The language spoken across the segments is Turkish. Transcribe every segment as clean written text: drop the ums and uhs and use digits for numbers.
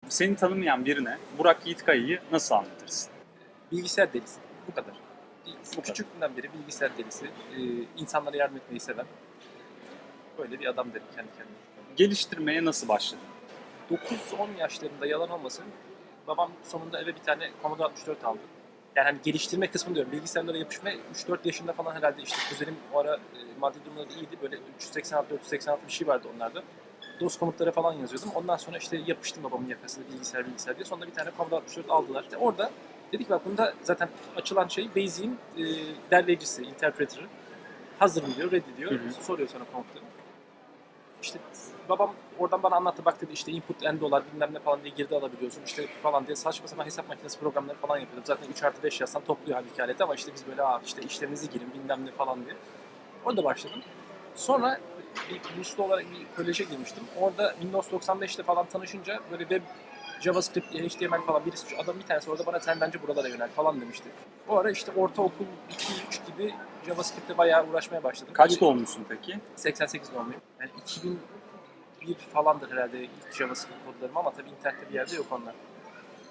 Seni tanımayan birine Burak Yiğitkaya'yı nasıl anlatırsın? Bilgisayar delisi. Bu kadar. Bu kadar. Küçüklüğünden beri bilgisayar delisi. İnsanlara yardım etmeyi seven. Böyle bir adam derim kendi kendime. Geliştirmeye nasıl başladın? 9-10 yaşlarında yalan olmasın. Babam sonunda eve bir tane Commodore 64 aldı. Yani hani geliştirme kısmını diyorum. Bilgisayarlara yapışma 3-4 yaşında falan herhalde işte kuzenim o ara maddi durumları iyiydi. Böyle 386-486 bir şey vardı onlarda. DOS komutları falan yazıyordum. Ondan sonra işte yapıştım babamın yakasına bilgisayar diye. Sonra bir tane Commodore 64 aldılar. İşte orada dedik bak bunda zaten açılan şey Basic'in derleyicisi, interpreter'ı. Hazırım diyor, reddediyor. Soruyor sonra komutları. İşte babam oradan bana anlattı bak dedi işte input n dolar bilmem ne falan diye girdi alabiliyorsun işte falan diye saçma sapan hesap makinesi programları falan yapıyordum. Zaten 3+5 yazsam topluyor halbuki aleti ama işte biz böyle işte işlerinizi girin bilmem ne falan diye. Orada başladım. Sonra bir burslu olarak bir koleje girmiştim. Orada Windows 95'te falan tanışınca böyle web JavaScript, HTML falan birisi adam bir tanesi orada bana sen bence buralara yönel falan demişti. O ara işte ortaokul 2-3 gibi JavaScript'te bayağı uğraşmaya başladım. Kaç doğumlusun peki? 88 doğumluyum. Yani 2001 falandır herhalde ilk JavaScript kodlarım ama tabii internette bir yerde yok onlar.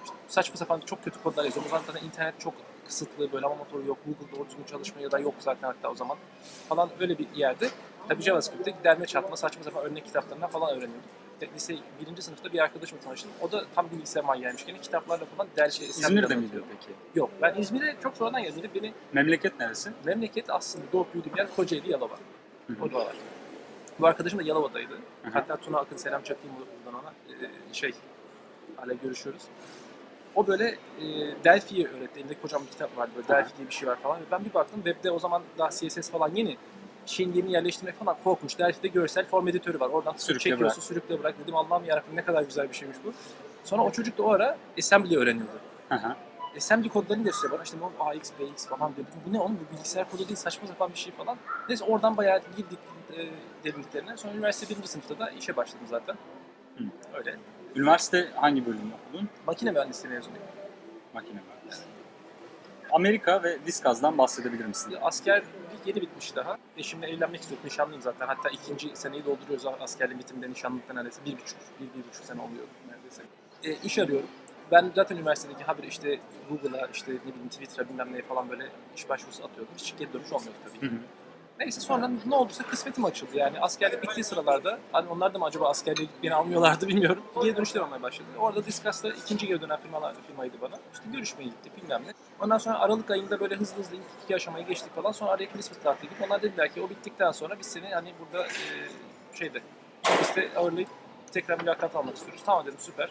İşte saçma sapan çok kötü kodlar yazıyorum. O zaman zaten internet çok kısıtlı, böyle ama motoru yok, Google doğru düzgün çalışmıyor da yok zaten hatta o zaman falan öyle bir yerde. Tabii JavaScript'te derme çatma saçma sapan örnek kitaplarından falan öğreniyordum. Lise 1. sınıfta bir arkadaşımla tanıştım. O da tam bilgisayar manyağıymış. Gene kitaplarla falan İzmir'de miydin peki? Yok. Ben İzmir'e çok sonradan geldim. Beni Memleket neresi? memleket aslında doğup büyüdüğüm yer Kocaeli, Yalova. O da var. Bu arkadaşım da Yalova'daydı. Hatta Tuna Akın selam çakayım buradan ona. Hala görüşüyoruz. O böyle Delphi'yi öğretti. Elinde kocaman bir kitap vardı. Böyle Delphi diye bir şey var falan. Ben bir baktım webde o zaman daha CSS falan yeni. Şeyin yerini yerleştirmek falan korkunç. Delphi'de görsel form editörü var. Oradan çekiyorsun, sürükle bırak. Dedim Allah'ım yarabbim ne kadar güzel bir şeymiş bu. Sonra o çocuk da o ara assembly öğreniyordu. Assembly kodlarını gösteriyor bana. İşte AX, BX falan diyor. Bu ne oğlum? Bu bilgisayar kodu değil, saçma sapan bir şey falan. Neyse oradan bayağı girdik derinliklerine. Sonra üniversite 1. sınıfta da işe başladım zaten. Öyle. Üniversite hangi bölümü okudun? Makine mühendisliği mezunuyum. Makine mühendisliği. Amerika ve Diskaz'dan bahsedebilir misin? Askerlik yeni bitmiş daha. Eşimle evlenmek istiyorduk. Nişanlıyım zaten. Hatta 2. seneyi dolduruyoruz askerliğin bitiminde nişanlılıkta neredeyse. 1,5 sene oluyor neredeyse. İş arıyorum. Ben zaten üniversitedeki haber işte Google'a, işte ne bileyim Twitter'a bilmem neye falan böyle iş başvurusu atıyordum. Hiç geri dönüş olmuyordu tabii. Neyse sonra ne olduysa kısmetim açıldı yani. Askerlik bittiği sıralarda, hani onlar da mı acaba askerliğe beni almıyorlardı bilmiyorum. Geri dönüşler olmaya başladı. Orada Discuss'ta ikinci geri dönen firmaydı bana. İşte görüşmeye gittik bilmem ne. Ondan sonra Aralık ayında böyle hızlı ilk 2 aşamayı geçtik falan. Sonra araya Christmas tatili gittik. Onlar dediler ki o bittikten sonra biz seni hani burada ofiste ağırlayıp tekrar mülakat almak istiyoruz. Tamam dedim süper.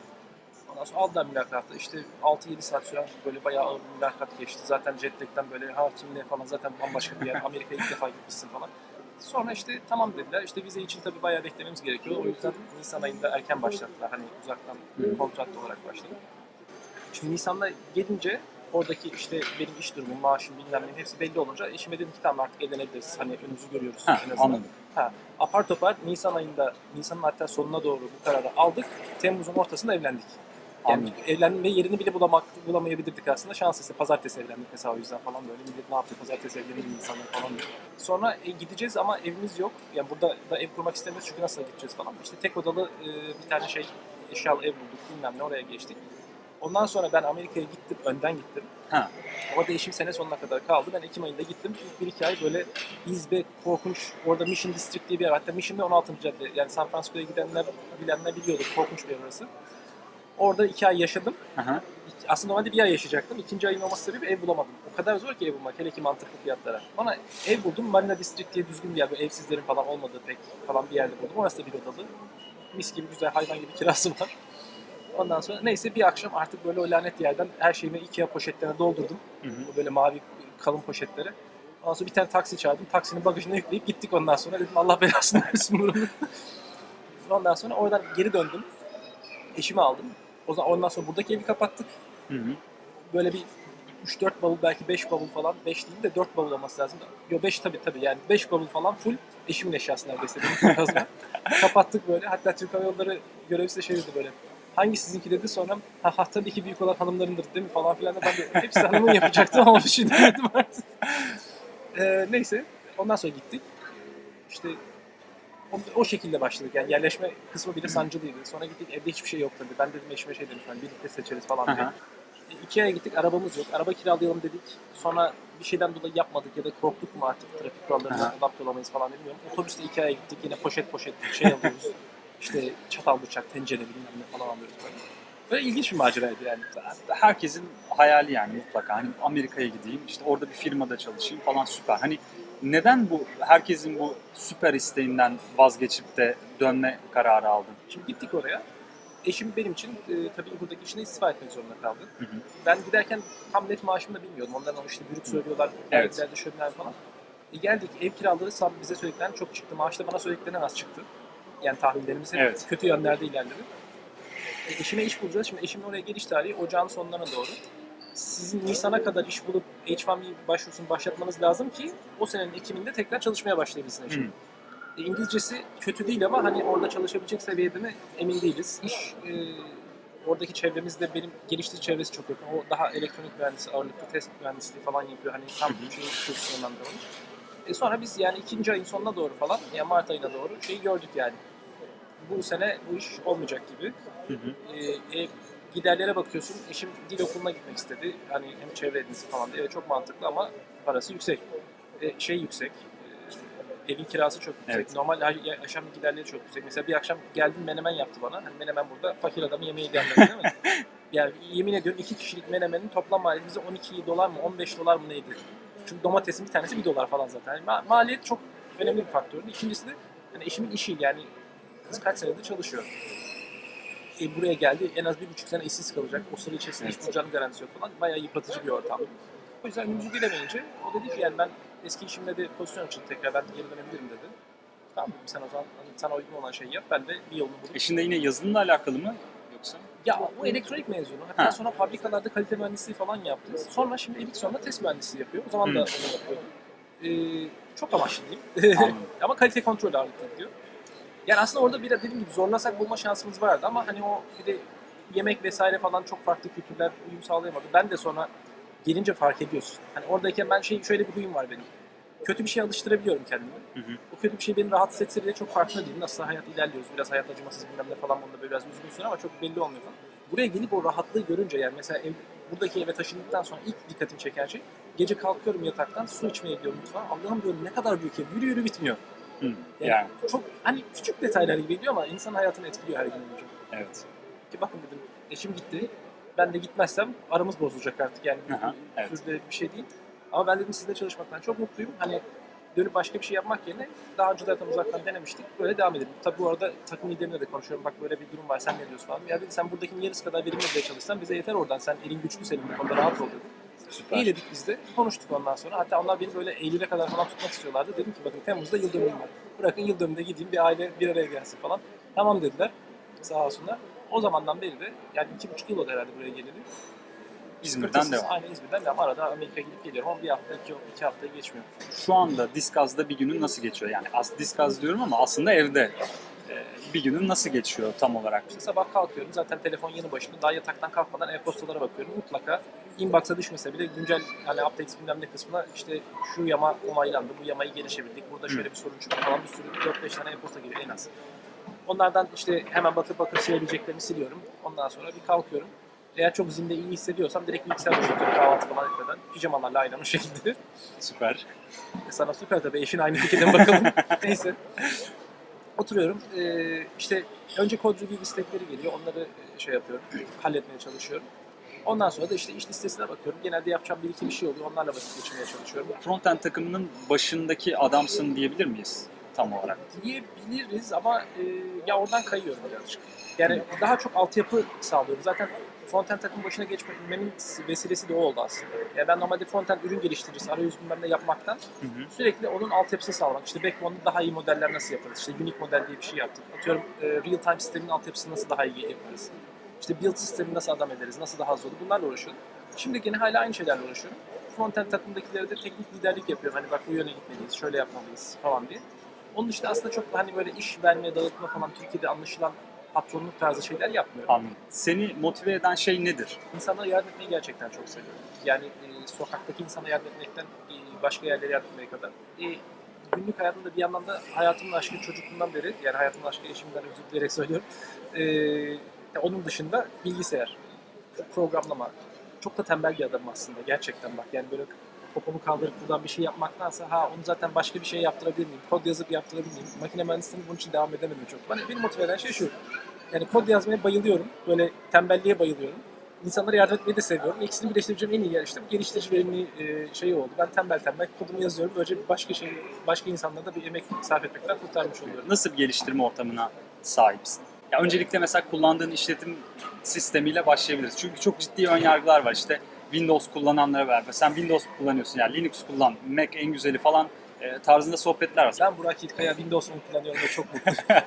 Ondan sonra aldılar mülakatı. İşte 6-7 saat süren böyle bayağı ağır bir mülakat geçti. Zaten jet lag'den böyle hakimliğe falan zaten bambaşka bir yer. Amerika'ya ilk defa gitmişsin falan. Sonra işte tamam dediler. İşte vize için tabii bayağı beklememiz gerekiyor. O yüzden Nisan ayında erken başlattılar. Hani uzaktan kontratlı olarak başladım. Şimdi Nisan'da gelince oradaki işte benim iş durumum, maaşım bilmem ne hepsi belli olunca eşime dedim ki tamam artık evlenebiliriz. Hani önümüzü görüyoruz. En azından. Anladım. Apar topar Nisan'ın hatta sonuna doğru bu kararı aldık. Temmuz'un ortasında evlendik. Yani evlenme yerini bile bulamayabilirdik aslında. Şans ise pazartesi evlendik mesela o yüzden falan böyle. Millet ne yaptı pazartesi evlenir insanlar falan diyor. Sonra gideceğiz ama evimiz yok. Yani burada da ev kurmak istemiyoruz çünkü nasıl gideceğiz falan. İşte tek odalı bir tane eşyalı ev bulduk bilmem ne oraya geçtik. Ondan sonra ben Amerika'ya gittim, önden gittim. Orada eşim sene sonuna kadar kaldı. Ben Ekim ayında gittim. İlk 1-2 ay böyle izbe, korkunç. Orada Mission District diye bir yer. Hatta Mission ve 16. cadde. Yani San Francisco'ya gidenler, bilenler biliyordur. Korkunç bir yer orası. Orada 2 ay yaşadım. Aslında normalde 1 ay yaşayacaktım. 2. ayın olması sebebi ev bulamadım. O kadar zor ki ev bulmak. Hele ki mantıklı fiyatlara. Bana ev buldum. Marina District diye düzgün bir yer. Böyle evsizlerin falan olmadığı pek falan bir yerde buldum. Orası da bir odalı. Mis gibi güzel hayvan gibi kirası var. Ondan sonra neyse bir akşam artık böyle o lanet yerden her şeyimi Ikea poşetlerine doldurdum. Böyle mavi kalın poşetlere. Ondan sonra bir tane taksi çağırdım. Taksinin bagajına yükleyip gittik ondan sonra. Dedim Allah belasını versin buranın. Ondan sonra oradan geri döndüm. Eşimi aldım. Ondan sonra buradaki evi kapattık. Böyle bir 3-4 bavul belki 5 bavul falan. 5 değil de 4 bavul olması lazım. Yok 5 tabii yani 5 bavul falan full eşimin eşyası neredeyse. Kapattık böyle. Hatta Türk Hava Yolları görevlisi de şey dedi böyle. Hangi sizinki dedi sonra tabii ki büyük olan hanımlarındır değil mi falan filan da ben de hepsi hanımın yapacaktım ama bir şey demedim artık. Neyse ondan sonra gittik. İşte O şekilde başladık. Yani yerleşme kısmı bile sancılıydı. Sonra gittik, evde hiçbir şey yok tabii. Ben dedim eşime şey demiştim, hani birlikte seçeriz falan diye. Aha. Ikea'ya gittik, arabamız yok. Araba kiralayalım dedik. Sonra bir şeyden dolayı yapmadık ya da korktuk mu artık trafik kurallarına Aha. adapte olamayız falan bilmiyorum. Otobüste Ikea'ya gittik, yine poşet poşet şey alıyoruz. İşte çatal, bıçak, tencere bilmem ne falan alıyoruz böyle. Böyle ilginç bir maceraydı yani. Herkesin hayali yani mutlaka. Hani Amerika'ya gideyim, işte orada bir firmada çalışayım falan, süper. Hani neden herkesin bu süper isteğinden vazgeçip de dönme kararı aldın? Şimdi gittik oraya. Eşim benim için tabii buradaki işini istifa etmek zorunda kaldı. Hı hı. Ben giderken tam net maaşımı da bilmiyordum. Onların işte brüt söylüyorlar, Evet. vergilerde şöyle falan. Geldik, ev kiraları bize söylediklerinden çok çıktı. Maaş da bana söylediklerinden az çıktı. Yani tahminlerimiz hep Evet. kötü yönlerde ilerledi. Eşime iş bulacağız. Şimdi eşimin oraya geliş tarihi ocağın sonlarına doğru. Sizin Nisan'a kadar iş bulup H1B başvurusunu başlatmanız lazım ki o senenin Ekim'inde tekrar çalışmaya başlayabilsin eşim. Hı. İngilizcesi kötü değil ama hani orada çalışabilecek seviyede mi emin değiliz. Oradaki çevremizde benim geliştirici çevresi çok yakın. O daha elektronik mühendisi ağırlıklı test mühendisliği falan yapıyor. Hani tam şey pozisyondan doğru. Sonra biz yani 2. ayın sonuna doğru falan, yani Mart ayına doğru şeyi gördük yani. Bu sene bu iş olmayacak gibi. Hı hı. Giderlere bakıyorsun. Eşim dil okuluna gitmek istedi. Hani hem çevre edinisi falan diye. Çok mantıklı ama parası yüksek. Yüksek. Evin kirası çok yüksek. Evet. Normal yaşam giderleri çok yüksek. Mesela bir akşam geldim, menemen yaptı bana. Hani menemen burada fakir adamı yemeği gelmedi değil mi? Yani yemin ediyorum 2 kişilik menemenin toplam maliyeti bize 12 dolar mı 15 dolar mı neydi? Çünkü domatesin bir tanesi 1 dolar falan zaten. Yani maliyet çok önemli bir faktördü. İkincisi de hani eşimin işi, yani kız kaç senedir çalışıyor. Buraya geldi, en az 1,5 sene işsiz kalacak. O süre içerisinde iş bulacağının garantisi yok falan. Bayağı yıpratıcı bir ortam. O yüzden önümüzü gelemeyince o dedi ki yani ben eski işimde de pozisyon açıldı, tekrar ben geri dönebilirim dedi. Tamam dedim, sen o zaman hani sana uygun olan şeyi yap, ben de bir yolunu bulup. Eşin de yine yazılımla alakalı mı yoksa? Ya o elektronik mezunu. Hatta Ha. sonra fabrikalarda kalite mühendisliği falan yaptı. Sonra şimdi Ericsson'da test mühendisliği yapıyor. O zaman da onu yapıyordu. Çok amaçlı diyeyim. Anladım. Ama kalite kontrol ağırlıklı gidiyor. Yani aslında orada bir de dediğim gibi zorlasak bulma şansımız vardı ama hani o bir de yemek vesaire falan çok farklı kültürler uyum sağlayamadı. Ben de sonra gelince fark ediyorsun. Hani oradayken ben şöyle bir huyum var benim. Kötü bir şeye alıştırabiliyorum kendimi. Hı hı. O kötü bir şey beni rahatsız etse bile çok farkında değilim. Nasıl hayat ilerliyoruz, biraz hayat acımasız bilmem ne falan, bunda böyle biraz üzgünsün ama çok belli olmuyor falan. Buraya gelip o rahatlığı görünce, yani mesela buradaki eve taşındıktan sonra ilk dikkatimi çeken şey, gece kalkıyorum yataktan, su içmeye gidiyorum falan. Allah'ım diyorum, ne kadar büyük ev, yürü yürü bitmiyor. Hı. Yani çok hani küçük detaylar gibi geliyor ama insan hayatını etkiliyor her gün önce. Evet. Ki bakın dedim, eşim gitti. Ben de gitmezsem aramız bozulacak artık yani. Aha, evet. Sürdürülebilir bir şey değil. Ama ben dedim sizinle çalışmaktan çok mutluyum. Hani dönüp başka bir şey yapmak yerine daha önce zaten uzaktan denemiştik. Böyle devam edelim. Tabii bu arada takım liderine de konuşuyorum. Bak böyle bir durum var, sen ne diyorsun falan. Ya dedi, sen buradakinin yarısı kadar verimli bile çalışsan bize yeter oradan. Sen elin güçlü, senin bu konuda rahat ol dedi. Süper. İyi dedik biz de. Konuştuk ondan sonra. Hatta onlar beni böyle Eylül'e kadar falan tutmak istiyorlardı. Dedim ki bakın Temmuz'da yıl dönümüm var. Bırakın yıl dönümünde gideyim, bir aile bir araya gelsin falan. Tamam dediler. Sağ olsunlar. O zamandan beri de yani 2,5 yıl oldu herhalde buraya geleli. İzmir'den devam. Aynen, İzmir'den devam. Arada Amerika'ya gidip geliyorum ama bir hafta, iki haftayı geçmiyor. Şu anda Discuss'da bir günün nasıl geçiyor? Yani Discuss diyorum ama aslında evde. Bir günün nasıl geçiyor tam olarak? İşte sabah kalkıyorum. Zaten telefon yanı başımda. Daha yataktan kalkmadan e-postalara bakıyorum. Mutlaka inbox'a düşmese bile güncel hani updates bilmem ne kısmına işte şu yama onaylandı, bu yamayı gelişebildik, burada şöyle bir sorun çıktı falan, bir sürü 4-5 tane e-posta geliyor en az. Onlardan işte hemen bakıp silebileceklerimi siliyorum. Ondan sonra bir kalkıyorum. Eğer çok zinde iyi hissediyorsam direkt bilgisayar başlatıyorum kahvaltı falan etmeden. Pijamalarla aynen o şekilde. Süper. Sana süper tabii, eşin aynı fikirden bakalım. Neyse. Oturuyorum. İşte önce kod review istekleri geliyor. Onları şey yapıyorum, halletmeye çalışıyorum. Ondan sonra da işte iş listesine bakıyorum. Genelde yapacağım bir iki bir şey oluyor. Onlarla vakit geçirmeye çalışıyorum. Frontend takımının başındaki adamsın diyebilir miyiz tam olarak? Diyebiliriz ama ya oradan kayıyorum birazcık. Yani daha çok altyapı sağlıyorum. Zaten frontend takım başına geçmemin vesilesi de o oldu aslında. Yani ben normalde frontend ürün geliştiricisi, arayüz bilmem ne yapmaktan sürekli onun altyapısını sağlamak. İşte backbone'da daha iyi modeller nasıl yaparız? İşte unique model diye bir şey yaptık. Atıyorum real time sistemin altyapısını nasıl daha iyi yaparız? İşte build sistemi nasıl adam ederiz? Nasıl daha hızlı olur? Bunlarla uğraşıyorum. Şimdi gene hala aynı şeylerle uğraşıyorum. Frontend takımdakilere de teknik liderlik yapıyorum. Hani bak bu yöne gitmeliyiz, şöyle yapmalıyız falan diye. Onun dışında aslında çok hani böyle iş verme, dağıtma falan Türkiye'de anlaşılan patronluk tarzı şeyler yapmıyorum. Anladım. Seni motive eden şey nedir? İnsanlara yardım etmeyi gerçekten çok seviyorum. Yani sokaktaki insana yardım etmekten başka yerlere yardım etmeye kadar. günlük hayatımda bir yandan da hayatımın aşkı çocukluğumdan beri, yani hayatımın aşkı eşimden özür dileyerek söylüyorum. Onun dışında bilgisayar, programlama. Çok da tembel bir adamım aslında gerçekten bak. Yani böyle popomu kaldırıp buradan bir şey yapmaktansa onu zaten başka bir şey yaptırabilir miyim? Kod yazıp yaptırabilir miyim? Makine mühendisliğini bunun için devam edemedim çok. Beni motive eden şey şu. Yani kod yazmaya bayılıyorum. Böyle tembelliğe bayılıyorum. İnsanlara yardım etmeyi de seviyorum. İkisini birleştireceğim en iyi yer işte bu geliştirici verimli şeyi oldu. Ben tembel kodumu yazıyorum. Böylece başka insanlara da bir emek sarf etmekten kurtarmış oluyorum. Nasıl bir geliştirme ortamına sahipsin? Ya öncelikle mesela kullandığın işletim sistemiyle başlayabiliriz. Çünkü çok ciddi ön yargılar var işte Windows kullananlara ver. Sen Windows kullanıyorsun yani Linux kullan, Mac en güzeli falan tarzında sohbetler var. Ben Burak Yiğitkaya Windows 10 kullanıyorum ve çok mutluyum.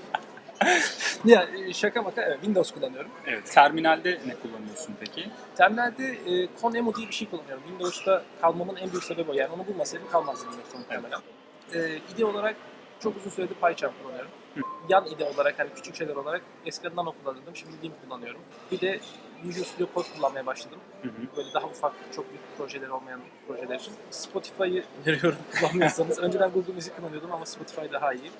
Ya şaka maka evet Windows kullanıyorum. Evet. Terminalde ne kullanıyorsun peki? Terminalde Conemo diye bir şey kullanıyorum. Windows'ta kalmamın en büyük sebebi o. Yani onu bulmasaydım kalmazdım Windows'ta muhtemelen. IDE olarak çok uzun süredir PyCharm kullanıyorum. Yan IDE olarak hani küçük şeyler olarak eskiden Nano kullanıyordum. Şimdi Vim kullanıyorum. Bir de Visual Studio Code kullanmaya başladım. Böyle daha ufak, çok büyük projeleri olmayan projeler için. Spotify'ı öneriyorum kullanmıyorsanız. Önceden Google Music kullanıyordum ama Spotify daha iyi.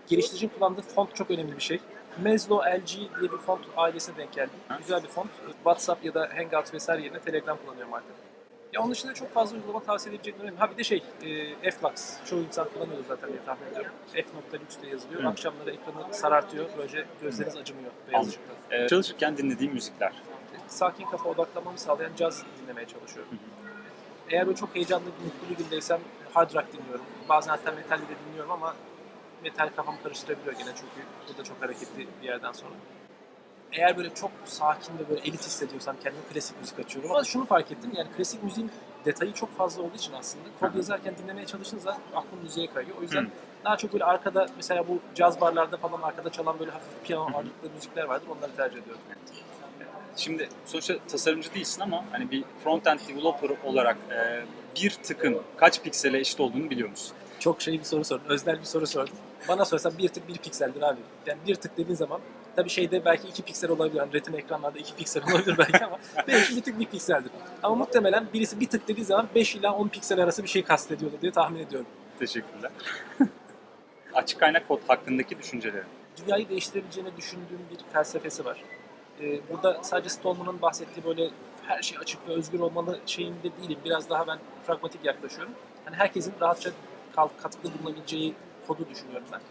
Geliştiricinin kullandığı font çok önemli bir şey. Mezlo LG diye bir font ailesine denk geldim. Güzel bir font. WhatsApp ya da Hangout vesaire yerine Telegram kullanıyorum artık. Ya onun dışında çok fazla uygulama tavsiye edebileceklerim. Ha bir de Flux. Çoğu insan kullanıyordu zaten diye tahmin ediyorum. F.Lux diye yazılıyor. Akşamları ekranı sarartıyor. Böylece gözleriniz acımıyor beyaz ışıkta. Çalışırken dinlediğim müzikler. Sakin kafa odaklamamı sağlayan caz dinlemeye çalışıyorum. Eğer böyle çok heyecanlı, mutlu bir gündeysem hard rock dinliyorum. Bazen hatta metal de dinliyorum ama metal kafamı karıştırabiliyor gene çünkü bu da çok hareketli bir yerden sonra. Eğer böyle çok sakin ve böyle elit hissediyorsam kendime klasik müzik açıyorum. Ama şunu fark ettim yani klasik müziğin detayı çok fazla olduğu için aslında kod yazarken dinlemeye çalışınca aklım müziğe kayıyor. O yüzden daha çok böyle arkada mesela bu caz barlarda falan arkada çalan böyle hafif piyano ağırlıklı müzikler vardır onları tercih ediyorum. Şimdi sonuçta tasarımcı değilsin ama hani bir front-end developer olarak bir tıkın kaç piksele eşit olduğunu biliyor musun? Çok bir soru sordun, öznel bir soru sordun. Bana sorsan bir tık bir pikseldir abi. Yani bir tık dediğin zaman tabii belki 2 piksel olabilir. Yani retina ekranlarda 2 piksel olabilir belki ama belki bir tık bir pikseldir. Ama muhtemelen birisi bir tık dediği zaman 5 ila 10 piksel arası bir şey kastediyordu diye tahmin ediyorum. Teşekkürler. Açık kaynak kod hakkındaki düşüncelerin. Dünyayı değiştirebileceğini düşündüğüm bir felsefesi var. Burada sadece Stallman'ın bahsettiği böyle her şey açık ve özgür olmalı şeyinde değilim. Biraz daha ben pragmatik yaklaşıyorum. Hani herkesin rahatça katkıda bulunabileceği kodu düşünüyorum ben.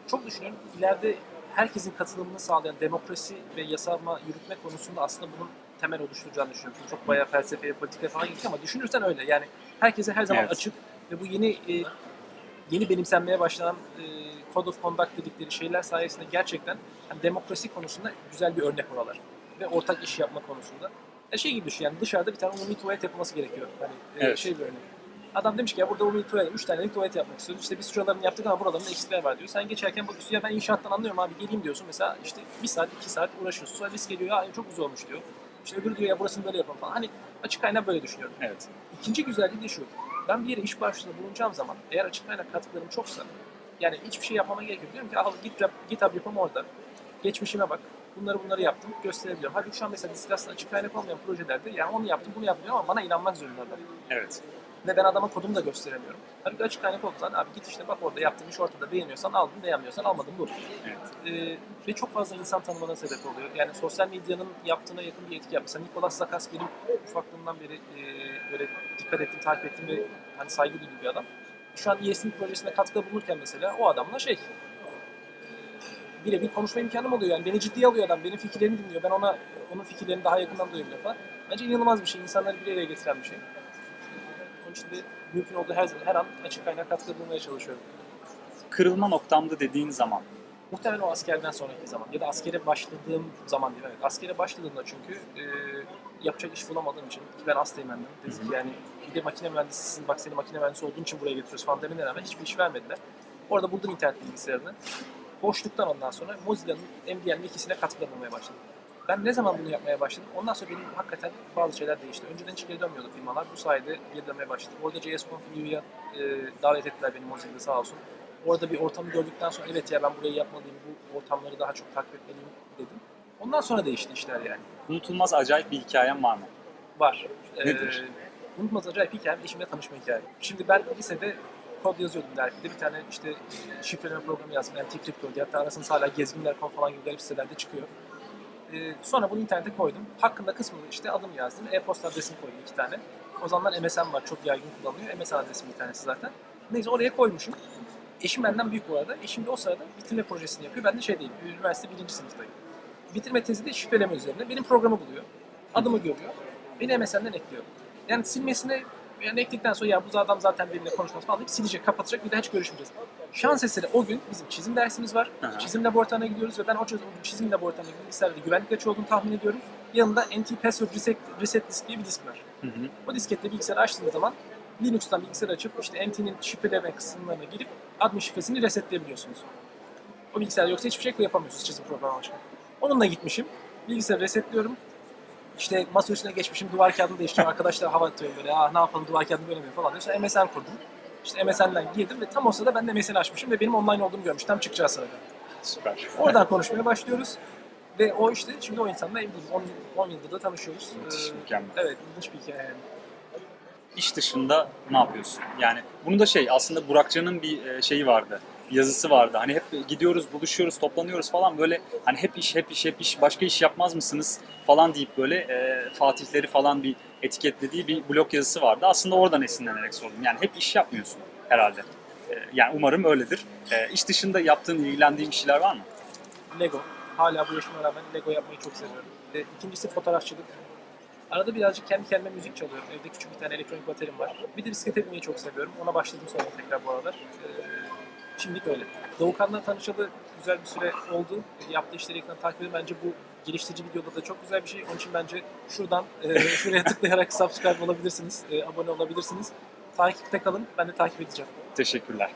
Çok düşünüyorum. İleride herkesin katılımını sağlayan demokrasi ve yasama yürütme konusunda aslında bunun temel oluşturacağını düşünüyorum. Çünkü çok bayağı felsefeye, politikaya falan gidiyor ama düşünürsen öyle. Yani herkese her zaman açık ve bu yeni benimsenmeye başlanan Code of Conduct dedikleri şeyler sayesinde gerçekten hani demokrasi konusunda güzel bir örnek oralar. Ve ortak iş yapma konusunda. Gibi düşün yani dışarıda bir tane umumi tuvalet yapılması gerekiyor. Hani bir örnek. Adam demiş ki ya burada umumi tuvalet, 3 tanelik tuvalet yapmak istiyoruz. İşte biz şuralarını yaptık ama buralarında eksikler var diyor. Sen geçerken bakıyorsun ya ben inşaattan anlıyorum abi geleyim diyorsun. Mesela işte 1 saat 2 saat uğraşıyorsun. Sonra biz geliyor ya çok güzel olmuş diyor. İşte öbürü diyor ya burasını böyle yapalım falan. Hani açık kaynağı böyle düşünüyorum. Evet. İkinci güzelliği de şu. Ben bir yere iş başvurusunda bulunacağım zaman eğer açık kaynak katkılarım çoksa yani hiçbir şey yapmama gerek yok. Diyorum ki al GitHub yapım orada. Geçmişime bak. Bunları yaptım. Gösterebiliyorum. Halbuki şu an mesela Discuss'ta açık kaynak olmayan projelerde yani onu yaptım bunu yaptım ama bana inanmak zorundalar. Evet. Ve ben adama kodumu da gösteremiyorum. Halbuki açık kaynak oldu zaten abi git işte bak orada yaptığım iş ortada beğeniyorsan aldın beğenmiyorsan almadın dur. Evet. Ve çok fazla insan tanımana sebep oluyor. Yani sosyal medyanın yaptığına yakın bir etki yapmış. Mesela Nicolas Sakas benim ufaklığımdan beri böyle dikkat ettim, takip ettim ve hani saygı duyduğum bir adam. Şu an ES'nin projesine katkıda bulunurken mesela o adamla birebir konuşma imkanım oluyor. Yani beni ciddiye alıyor adam, benim fikirlerimi dinliyor. Ben onun fikirlerini daha yakından duyabiliyorum falan. Bence inanılmaz bir şey, insanları bir araya getiren bir şey. Onun için de mümkün olduğu her an açık kaynak katkıda bulunmaya çalışıyorum. Kırılma noktamda dediğin zaman? Muhtemelen o askerden sonraki zaman ya da askere başladığım zaman değil. Evet. Askere başladığımda çünkü yapacak iş bulamadığım için ki ben asteğmendim. Dedik ki yani bir de makine mühendisisin bak seni makine mühendisi olduğun için buraya getiriyoruz falan demene rağmen hiçbir iş vermediler. Orada buldum internet bilgisayarını. Boşluktan ondan sonra Mozilla'nın MDM ikisine katkıda bulmaya başladım. Ben ne zaman bunu yapmaya başladım? Ondan sonra benim hakikaten bazı şeyler değişti. Önceden hiç geri dönmüyordu firmalar. Bu sayede geri dönmeye başladım. Orada JS Configure'ya davet ettiler beni Mozilla'da sağ olsun. Orada bir ortamı gördükten sonra evet ya ben burayı yapmalıyım, bu ortamları daha çok takip etmeliyim dedim. Ondan sonra değişti işler yani. Unutulmaz acayip bir hikayen var mı? Var. Nedir? Unutmaz acayip hikayem eşimle tanışma hikayem. Şimdi ben lisede kod yazıyordum dergide. Bir tane işte şifreleme programı yazdım. Anti-Crypto diye. Hatta arasında hala gezginler.com falan gibi garip sitelerde çıkıyor. Sonra bunu internete koydum. Hakkında kısmını işte adımı yazdım. E-posta adresimi koydum 2 tane. O zamanlar MSN var. Çok yaygın kullanılıyor. MSN adresim bir tanesi zaten. Neyse oraya koymuşum. Eşim benden büyük bu arada. Eşim de o sırada bitirme projesini yapıyor. Ben de şeydeyim. Üniversite 1. sınıftayım. Bitirme tezi de şifreleme üzerine. Benim programı buluyor. Adımı görüyor. Beni MSN'den ekliyor. Yani silmesine yani ekledikten sonra ya bu adam zaten benimle konuşmaz falan deyip silecek, kapatacak, bir daha hiç görüşmeyeceğiz. Şans eseri o gün bizim çizim dersimiz var. Hı hı. Çizim laboratuvarına gidiyoruz ve ben o çizim laboratuvarına bilgisayarda güvenlik açığı olduğunu tahmin ediyorum. Yanında anti-password reset disk diye bir disk var. Hı hı. O disketle bilgisayarı açtığınız zaman Linux'tan bilgisayarı açıp işte NT'nin şifreleme kısımlarına girip admin şifresini resetleyebiliyorsunuz. O bilgisayar yoksa hiçbir şey yapamıyorsunuz çizim programı başka. Onunla gitmişim. Bilgisayarı resetliyorum. İşte masa üstüne geçmişim, duvar kağıdını değiştiriyorum. Arkadaşlar hava atıyorum böyle, ne yapalım duvar kağıdını göremiyor falan diyor. Sonra MSN kurdum. İşte MSN'den girdim ve tam o sırada ben de MSN açmışım ve benim online olduğumu görmüş. Tam çıkacağı sırada. Süper. Oradan konuşmaya başlıyoruz. Ve o işte şimdi o insanla evliyim. 10 yıldır da tanışıyoruz. Müthiş, mükemmel. Evet, ilginç bir hikaye yani. İş dışında ne yapıyorsun? Yani bunu da aslında Burakcan'ın bir şeyi vardı. Yazısı vardı. Hani hep gidiyoruz, buluşuyoruz, toplanıyoruz falan böyle hani hep iş, hep iş, hep iş, başka iş yapmaz mısınız falan deyip böyle Fatihleri falan bir etiketlediği bir blog yazısı vardı. Aslında oradan esinlenerek sordum. Yani hep iş yapmıyorsun herhalde. Yani umarım öyledir. İş dışında yaptığın, ilgilendiğin bir şeyler var mı? Lego. Hala bu yaşıma rağmen Lego yapmayı çok seviyorum. Ve ikincisi fotoğrafçılık. Arada birazcık kendi kendime müzik çalıyorum. Evde küçük bir tane elektronik baterim var. Bir de bisiklet binmeyi çok seviyorum. Ona başladım sonra tekrar bu aralar. Şimdilik öyle. Doğukan'la tanışalı güzel bir süre oldu. Yaptığı işleri yakından takip ediyorum. Bence bu geliştirici videoda da çok güzel bir şey. Onun için bence şuradan şuraya tıklayarak subscribe olabilirsiniz. Abone olabilirsiniz. Takipte kalın. Ben de takip edeceğim. Teşekkürler.